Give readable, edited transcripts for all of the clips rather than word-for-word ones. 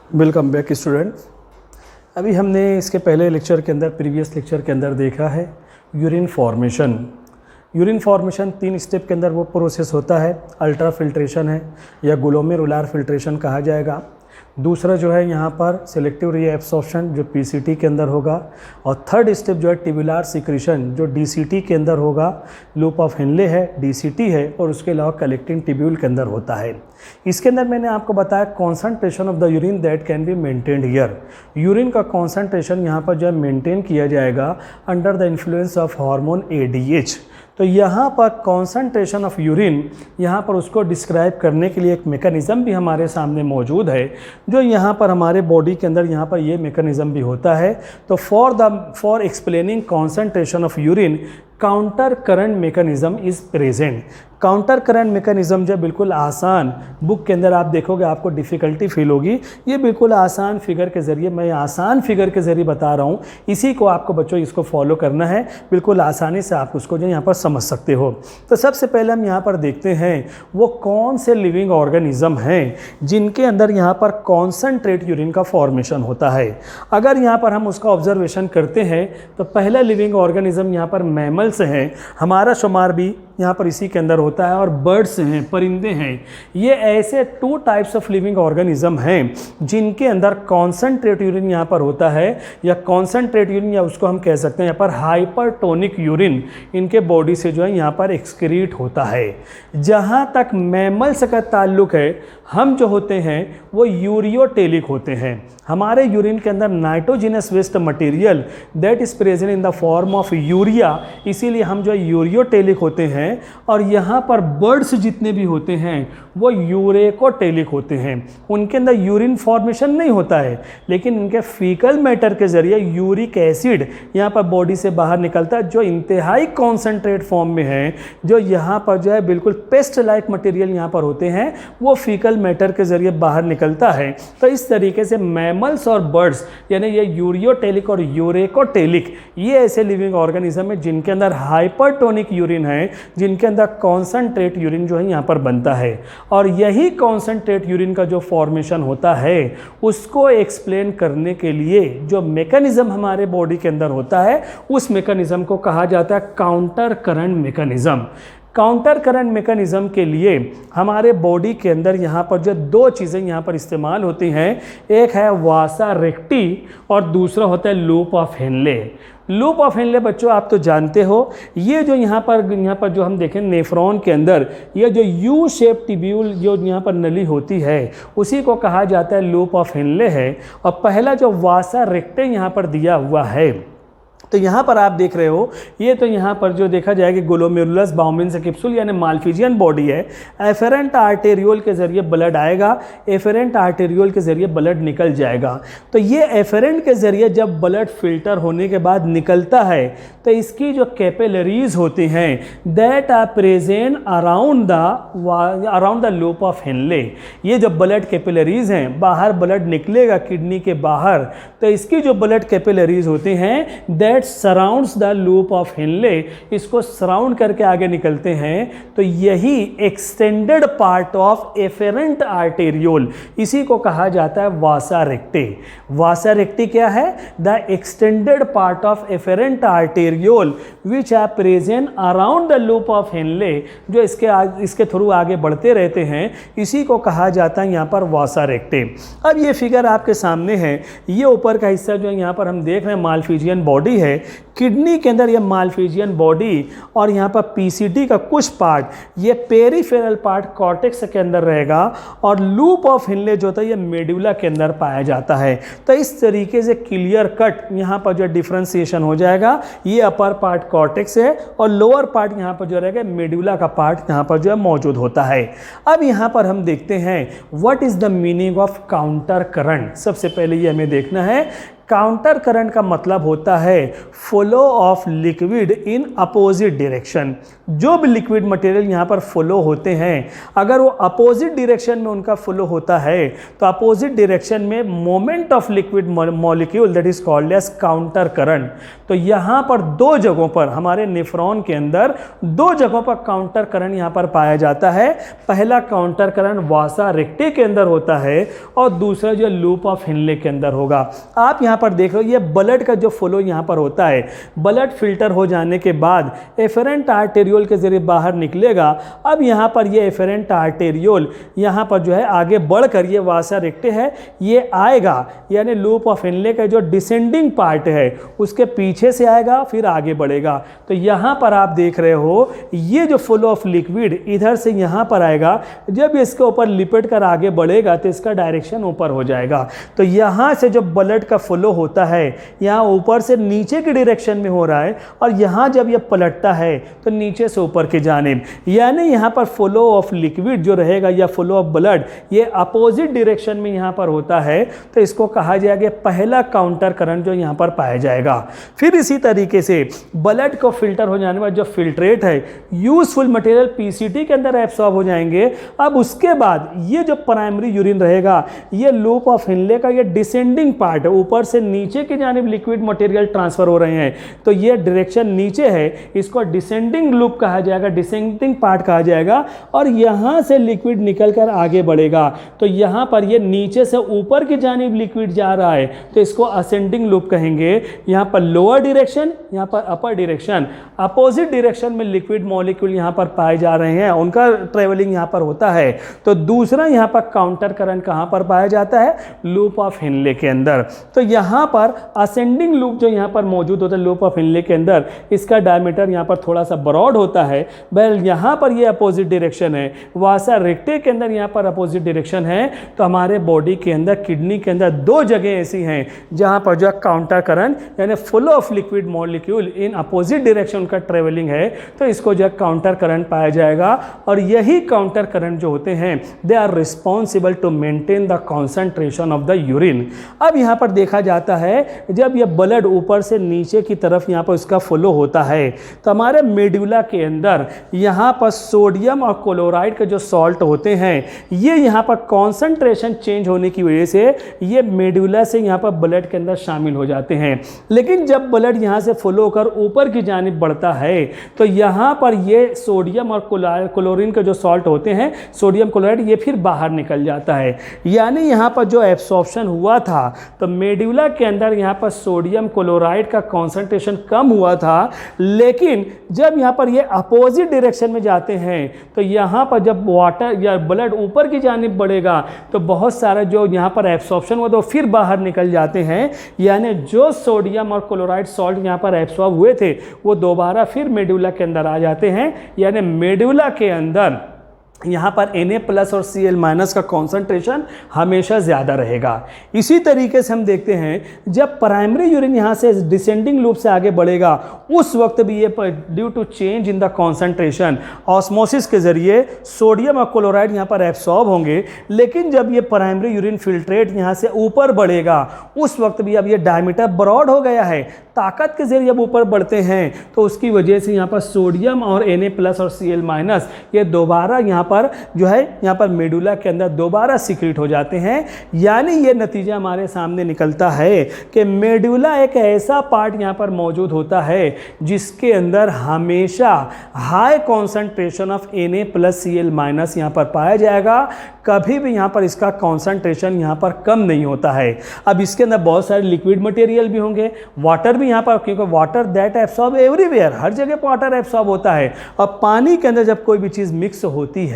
Welcome back student. अभी हमने इसके पहले लेक्चर के अंदर प्रीवियस लेक्चर के अंदर देखा है urine formation. Urine formation 3 step के अंदर वो प्रोसेस होता है। अल्ट्रा फिल्ट्रेशन है या ग्लोमेरुलर फिल्ट्रेशन कहा जाएगा। दूसरा जो है यहाँ पर सिलेक्टिव रीएब्सॉर्प्शन जो पीसीटी के अंदर होगा, और थर्ड स्टेप जो है ट्यूबुलर सिक्रीशन जो डीसीटी के अंदर होगा। लूप ऑफ हेनले है, डीसीटी है, और उसके अलावा कलेक्टिंग ट्यूब्यूल के अंदर होता है। इसके अंदर मैंने आपको बताया concentration of the urine that can be maintained here. Urine का कॉन्सेंट्रेशन यहाँ पर जो है मेंटेन किया जाएगा under the influence of hormone ADH. तो यहाँ पर कॉन्सेंट्रेशन ऑफ यूरिन, यहाँ पर उसको डिस्क्राइब करने के लिए एक मैकेनिज़्म भी हमारे सामने मौजूद है, जो यहाँ पर हमारे बॉडी के अंदर यहाँ पर ये मैकेनिज़्म भी होता है। तो for explaining concentration of urine counter current mechanism is present. Counter current mechanism जो बिल्कुल आसान, बुक के अंदर आप देखोगे आपको डिफ़िकल्टी फील होगी। ये बिल्कुल आसान फिगर के ज़रिए, मैं आसान फिगर के ज़रिए बता रहा हूँ, इसी को आपको बच्चों इसको फॉलो करना है। बिल्कुल आसानी से आप उसको जो यहाँ पर समझ सकते हो। तो सबसे पहले हम यहाँ पर देखते हैं वो कौन से लिविंग ऑर्गेनिज्म हैं जिनके अंदर यहाँ पर कॉन्सेंट्रेट यूरिन का फॉर्मेशन होता है। अगर यहाँ पर हम उसका ऑब्जर्वेशन करते हैं तो पहला लिविंग ऑर्गेनिज्म यहाँ पर मैमल्स हैं। हमारा शुमार भी यहाँ पर इसी के अंदर होता है, और बर्ड्स हैं, परिंदे हैं। ये ऐसे 2 टाइप्स ऑफ लिविंग ऑर्गेनिज्म हैं जिनके अंदर कॉन्सेंट्रेट यूरिन यहाँ पर होता है, या कॉन्सेंट्रेट यूरिन, या उसको हम कह सकते हैं यहाँ पर हाइपरटोनिक यूरिन इनके बॉडी से जो है यहाँ पर एक्सक्रीट होता है। जहाँ तक मैमल्स का ताल्लुक है, हम जो होते हैं वो यूरियोटेलिक होते हैं। हमारे यूरिन के अंदर nitrogenous waste material that is present in the form of urea, इसीलिए हम जो यूरियोटेलिक होते हैं। और यहाँ पर बर्ड्स जितने भी होते हैं वो यूरेकोटेलिक होते हैं। उनके अंदर यूरिन फॉर्मेशन नहीं होता है, लेकिन इनके फीकल मैटर के ज़रिए यूरिक एसिड यहाँ पर बॉडी से बाहर निकलता है, जो इंतहाई कॉन्सेंट्रेट फॉर्म में है, जो यहाँ पर जो है बिल्कुल पेस्ट लाइक मटेरियल यहाँ पर होते हैं, वो फीकल मैटर के ज़रिए बाहर निकलता है। तो इस तरीके से मैमल्स और बर्ड्स यानी ये यूरियोटेलिक और यूरेकोटेलिक, ये ऐसे लिविंग ऑर्गेनिज्म है जिनके अंदर हाइपरटोनिक यूरिन है, जिनके अंदर कॉन्सेंट्रेट यूरिन जो है यहाँ पर बनता है। और यही कॉन्सेंट्रेट यूरिन का जो फॉर्मेशन होता है उसको एक्सप्लेन करने के लिए जो मैकेनिज्म हमारे बॉडी के अंदर होता है, उस मैकेनिज्म को कहा जाता है counter current mechanism. Counter current mechanism के लिए हमारे बॉडी के अंदर यहाँ पर जो 2 चीज़ें यहाँ पर इस्तेमाल होती हैं, एक है वासा रेक्टी और दूसरा होता है loop of Henley. Loop of Henley बच्चों आप तो जानते हो, ये जो यहाँ पर जो हम देखें नेफ्रॉन के अंदर ये जो यू शेप ट्यूब्यूल जो यहाँ पर नली होती है, उसी को कहा जाता है लूप ऑफ हेनले है। और पहला जो वासा रेक्टे यहाँ पर दिया हुआ है, तो यहाँ पर आप देख रहे हो, ये तो यहाँ पर जो देखा जाएगा ग्लोमेरुलस बाउमिन्स कैप्सूल यानी मालफिजियन बॉडी है। एफेरेंट आर्टेरियोल के ज़रिए ब्लड आएगा, एफेरेंट आर्टेरियोल के ज़रिए ब्लड निकल जाएगा। तो ये एफेरेंट के ज़रिए जब ब्लड फिल्टर होने के बाद निकलता है, तो इसकी जो कैपिलरीज होती हैं that are present around the loop of Henle. ये जो ब्लड कैपिलरीज हैं, बाहर ब्लड निकलेगा किडनी के बाहर, तो इसकी जो ब्लड कैपिलरीज होती हैं that surrounds the loop of Henley, इसको सराउंड करके आगे निकलते हैं। तो यही extended part of efferent arteriole, इसी को कहा जाता है वासा रेक्टे। वासा रेक्टे क्या है? The extended part of efferent arteriole which are present around the loop of Henle, जो इसके थ्रू आगे बढ़ते रहते हैं, इसी को कहा जाता है यहाँ पर वासा रेक्टे। अब ये फिगर आपके सामने है, ये ऊपर का हिस्सा जो यहाँ पर हम देख रहे हैं मालफिजियन बॉडी है। किडनी के अंदर ये मालफिजियन बॉडी और यहाँ पर पीसीटी का कुछ पार्ट, ये पेरिफेरल पार्ट कॉर्टेक्स के अंदर रहेगा, और लूप ऑफ हेनले जो होता है ये मेडुला के अंदर पाया जाता है। तो इस तरीके से क्लियर कट यहाँ पर जो डिफ्रेंसिएशन हो जाएगा, ये अपर पार्ट कॉर्टेक्स है और लोअर पार्ट यहाँ पर जो रहेगा मेडुला का पार्ट यहाँ पर जो है मौजूद होता है। अब यहाँ पर हम देखते हैं what is the meaning of counter current. सबसे पहले ये हमें देखना है काउंटर करंट का मतलब होता है flow of liquid in opposite direction. जो भी लिक्विड मटेरियल यहाँ पर फ्लो होते हैं, अगर वो अपोजिट डायरेक्शन में उनका फ्लो होता है तो अपोजिट डायरेक्शन में moment of liquid molecule that is called as counter current. तो यहाँ पर दो जगहों पर हमारे नेफ्रॉन के अंदर दो जगहों पर काउंटर करंट यहाँ पर पाया जाता है। पहला काउंटर करंट वासा रेक्टे के अंदर होता है और दूसरा जो लूप ऑफ हिनले के अंदर होगा। आप यहाँ पर देख रहे हो ये ब्लड का जो फ्लो यहाँ पर होता है, ब्लड फिल्टर हो जाने के बाद एफरेंट आर्टेरियोल के जरिए बाहर निकलेगा। अब यहाँ पर ये एफरेंट आर्टेरियोल यहाँ पर जो है आगे बढ़कर ये वासा रेक्टे है ये आएगा, यानी लूप ऑफ हिनले का जो डिसेंडिंग पार्ट है उसके पीछे से आएगा फिर आगे बढ़ेगा। तो यहाँ पर आप देख रहे हो ये जो फ्लो ऑफ लिक्विड इधर से यहाँ पर आएगा, जब इसके ऊपर लिपट कर आगे बढ़ेगा तो इसका डायरेक्शन ऊपर हो जाएगा। तो यहाँ से जो ब्लड का फ्लो होता है यहाँ ऊपर से नीचे की डायरेक्शन में हो रहा है और यहाँ जब ये पलटता है तो नीचे से ऊपर की जानिब, यानी यहाँ पर फ्लो ऑफ लिक्विड जो रहेगा या फ्लो ऑफ ब्लड ये अपोजिट डायरेक्शन में यहाँ पर होता है। तो इसको कहा जाएगा पहला काउंटर करंट जो यहाँ पर पाया जाएगा। फिर इसी तरीके से ब्लड को फिल्टर हो जाने बाद जो फिल्ट्रेट है यूजफुल मटेरियल पीसीटी के अंदर एब्सॉर्ब हो जाएंगे। अब उसके बाद ये जो प्राइमरी यूरिन रहेगा ये लूप ऑफ हिनले का ये डिसेंडिंग पार्ट है, ऊपर से नीचे की जानिब लिक्विड मटेरियल ट्रांसफर हो रहे हैं तो ये डायरेक्शन नीचे है, इसको डिसेंडिंग लूप कहा जाएगा, डिसेंडिंग पार्ट कहा जाएगा। और यहाँ से लिक्विड निकल कर आगे बढ़ेगा तो यहाँ पर ये नीचे से ऊपर की जानिब लिक्विड जा रहा है तो इसको असेंडिंग लूप कहेंगे। यहाँ पर लोअर डायरेक्शन, यहाँ पर अपर डायरेक्शन, अपोजिट डायरेक्शन में लिक्विड मॉलिक्यूल यहाँ पर पाए जा रहे हैं, उनका ट्रेवलिंग यहाँ पर होता है। तो दूसरा यहाँ पर काउंटर करंट कहाँ पर पाया जाता है, लूप ऑफ हिनले के अंदर। तो यहाँ पर असेंडिंग लूप जो यहाँ पर मौजूद होता है लूप ऑफ हिनले के अंदर, इसका डायमीटर यहाँ पर थोड़ा सा ब्रॉड होता है। वेल यहाँ पर ये अपोजिट डायरेक्शन है, वासा रेक्टे के अंदर यहाँ पर अपोजिट डायरेक्शन है। तो हमारे बॉडी के अंदर किडनी के अंदर दो जगह ऐसी हैं जहाँ पर जो काउंटर करंट यानी flow of liquid molecule in opposite direction का ट्रेवलिंग है तो इसको जो काउंटर करंट पाया जाएगा। और यही काउंटर करंट जो होते हैं they are responsible to maintain the concentration of the urine. अब यहाँ पर देखा जाता है जब यह ब्लड ऊपर से नीचे की तरफ यहाँ पर उसका फ्लो होता है तो हमारे मेडुला के अंदर यहाँ पर सोडियम और क्लोराइड के जो सॉल्ट होते हैं ये यहाँ पर कॉन्सेंट्रेशन चेंज होने की वजह से ये मेडुला से यहाँ पर ब्लड के अंदर शामिल हो जाते हैं। लेकिन जब ब्लड यहाँ से फ्लो होकर ऊपर की जानिब बढ़ता है तो यहाँ पर ये सोडियम और क्लोरीन के जो सॉल्ट होते हैं सोडियम क्लोराइड ये फिर बाहर निकल जाता है। यानी यहाँ पर जो एब्सॉर्प्शन हुआ था तो मेडुला के अंदर यहाँ पर सोडियम क्लोराइड का कॉन्सेंट्रेशन कम हुआ था, लेकिन जब यहाँ पर ये अपोजिट डायरेक्शन में जाते हैं तो यहाँ पर जब वाटर या ब्लड ऊपर की जानिब बढ़ेगा तो बहुत सारा जो यहाँ पर एब्सॉर्प्शन हुआ तो फिर बाहर निकल जाते हैं। यानी जो सोडियम और क्लोराइड सॉल्ट यहाँ पर एब्सॉर्ब हुए थे वो दोबारा फिर मेडुला के अंदर आ जाते हैं। यानी मेडुला के अंदर यहाँ पर Na+ और Cl- का कॉन्सेंट्रेशन हमेशा ज़्यादा रहेगा। इसी तरीके से हम देखते हैं जब प्राइमरी यूरिन यहाँ से डिसेंडिंग लूप से आगे बढ़ेगा उस वक्त भी ये due to change in the concentration osmosis के ज़रिए सोडियम और क्लोराइड यहाँ पर एब्सॉर्ब होंगे। लेकिन जब ये प्राइमरी यूरिन फिल्ट्रेट यहाँ से ऊपर बढ़ेगा उस वक्त भी अब ये डायमीटर ब्रॉड हो गया है, ताकत के जरिए जब ऊपर बढ़ते हैं तो उसकी वजह से यहाँ पर सोडियम और Na+ और Cl- ये दोबारा यहाँ पर जो है यहाँ पर मेडुला के अंदर दोबारा सीक्रेट हो जाते हैं। यानी ये नतीजा हमारे सामने निकलता है कि मेडुला एक ऐसा पार्ट यहाँ पर मौजूद होता है जिसके अंदर हमेशा high concentration of Na+ Cl- यहाँ पर पाया जाएगा। कभी भी यहाँ पर इसका कॉन्सेंट्रेशन यहाँ पर कम नहीं होता है। अब इसके अंदर बहुत सारे लिक्विड मटेरियल भी होंगे, वाटर भी यहाँ पर, क्योंकि वाटर दैट एब्सॉर्ब एवरीवेयर, हर जगह वाटर एब्सॉर्ब होता है। अब पानी के अंदर जब कोई भी चीज़ मिक्स होती है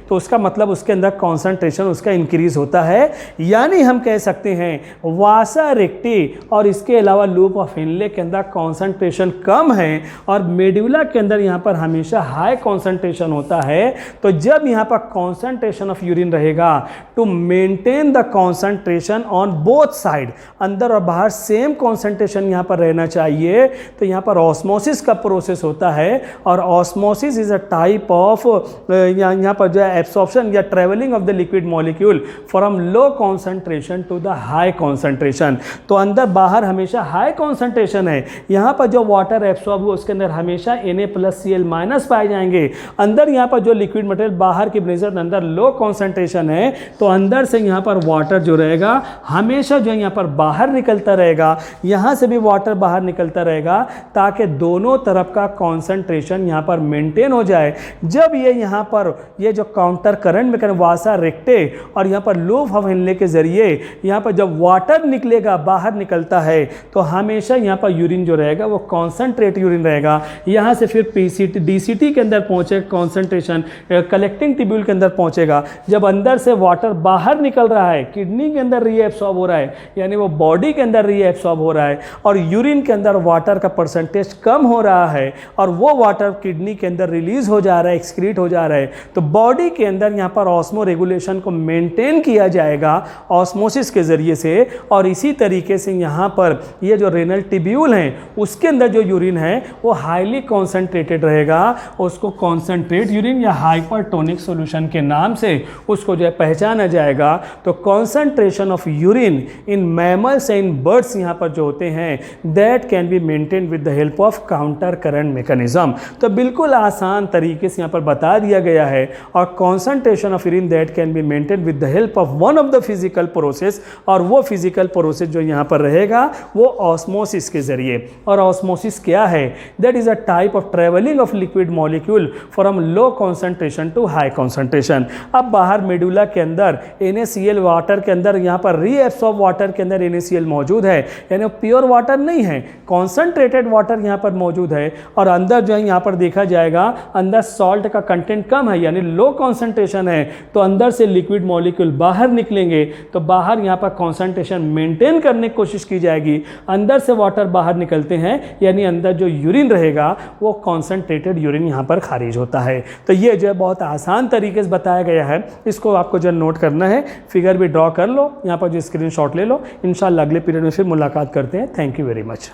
तो उसका मतलब उसके अंदर कॉन्सेंट्रेशन उसका इंक्रीज होता है। यानी हम कह सकते हैं वासा रेक्टे और इसके अलावा लूप ऑफ हिनले के अंदर कॉन्सेंट्रेशन कम है और मेडुला के अंदर यहाँ पर हमेशा हाई कॉन्सेंट्रेशन होता है। तो जब यहाँ पर कॉन्सेंट्रेशन ऑफ यूरिन रहेगा to maintain the concentration on both side, अंदर और बाहर सेम कॉन्सेंट्रेशन यहाँ पर रहना चाहिए। तो यहाँ पर ऑस्मोसिस का प्रोसेस होता है, और osmosis is a type of यहाँ पर जो है एब्सॉर्प्शन या travelling of the liquid molecule from low concentration to the high concentration. तो अंदर बाहर हमेशा हाई कॉन्सेंट्रेशन है, यहाँ पर जो वाटर एब्सॉर्ब हुआ उसके अंदर हमेशा Na+Cl- पाए जाएंगे। अंदर यहाँ पर जो लिक्विड मटेरियल बाहर की नजर अंदर लो कॉन्सेंट्रेशन है, तो अंदर से यहाँ पर वाटर जो रहेगा हमेशा जो है यहाँ पर बाहर निकलता रहेगा, यहाँ से भी वाटर बाहर निकलता रहेगा, ताकि दोनों तरफ का कॉन्सेंट्रेशन यहाँ पर मेंटेन हो जाए। जब ये यहाँ पर ये जो काउंटर करंट में वासा रेक्टे और यहाँ पर लूप ऑफ हेनले के जरिए यहाँ पर जब वाटर निकलेगा बाहर निकलता है, तो हमेशा यहाँ पर यूरिन जो रहेगा वो कॉन्सेंट्रेट यूरिन रहेगा। यहाँ से फिर पीसीटी डीसीटी के अंदर पहुँचे कॉन्सेंट्रेशन कलेक्टिंग ट्यूब्यूल के अंदर पहुँचेगा। जब अंदर से वाटर बाहर निकल रहा है, किडनी के अंदर रीएब्सॉर्ब हो रहा है, यानी वो बॉडी के अंदर रीएब्सॉर्ब हो रहा है, और यूरिन के अंदर वाटर का परसेंटेज कम हो रहा है, और वो वाटर किडनी के अंदर रिलीज हो जा रहा है, एक्सक्रीट हो जा रहा है, तो बॉडी के अंदर यहाँ पर ऑस्मो रेगुलेशन को मेंटेन किया जाएगा ऑस्मोसिस के जरिए से। और इसी तरीके से यहाँ पर ये जो रेनल ट्यूब्यूल हैं उसके अंदर जो यूरिन है वो हाईली कॉन्सेंट्रेटेड रहेगा, उसको कॉन्सेंट्रेट यूरिन या हाइपरटोनिक सॉल्यूशन के नाम से उसको जो है पहचाना जाएगा। तो concentration of urine in mammals and birds यहाँ पर जो होते हैं that can be maintain with the help of counter current mechanism. तो बिल्कुल आसान तरीके से यहाँ पर बता दिया गया है। और concentration of urine that can be maintain with the help of one of the physical process, और वो फिजिकल प्रोसेस जो यहाँ पर रहेगा वो ऑस्मोसिस के जरिए। और ऑस्मोसिस क्या है? That is a type of travelling of liquid molecule from low concentration to high concentration. अब बाहर मेडुला के अंदर NaCl वाटर के अंदर यहाँ पर रीएब्सॉर्ब वाटर के अंदर NaCl मौजूद है, यानी प्योर वाटर नहीं है, कॉन्सेंट्रेटेड वाटर यहाँ पर मौजूद है। और अंदर जो है यहाँ पर देखा जाएगा अंदर सॉल्ट का कंटेंट कम है, यानी लो कॉन्सेंट्रेशन है, तो अंदर से लिक्विड मॉलिक्यूल बाहर निकलेंगे, तो बाहर यहाँ पर कॉन्सेंट्रेशन मेंटेन करने की कोशिश की जाएगी। अंदर से वाटर बाहर निकलते हैं, यानी अंदर जो यूरिन रहेगा वो कॉन्सेंट्रेटेड यूरिन यहाँ पर खारिज होता है। तो ये जो है बहुत आसान तरीके से बताया गया है, इसको आपको जो नोट करना है, फिगर भी ड्रॉ कर लो, यहाँ पर जो स्क्रीनशॉट ले लो। इंशाल्लाह अगले पीरियड में फिर मुलाकात करते हैं। Thank you very much.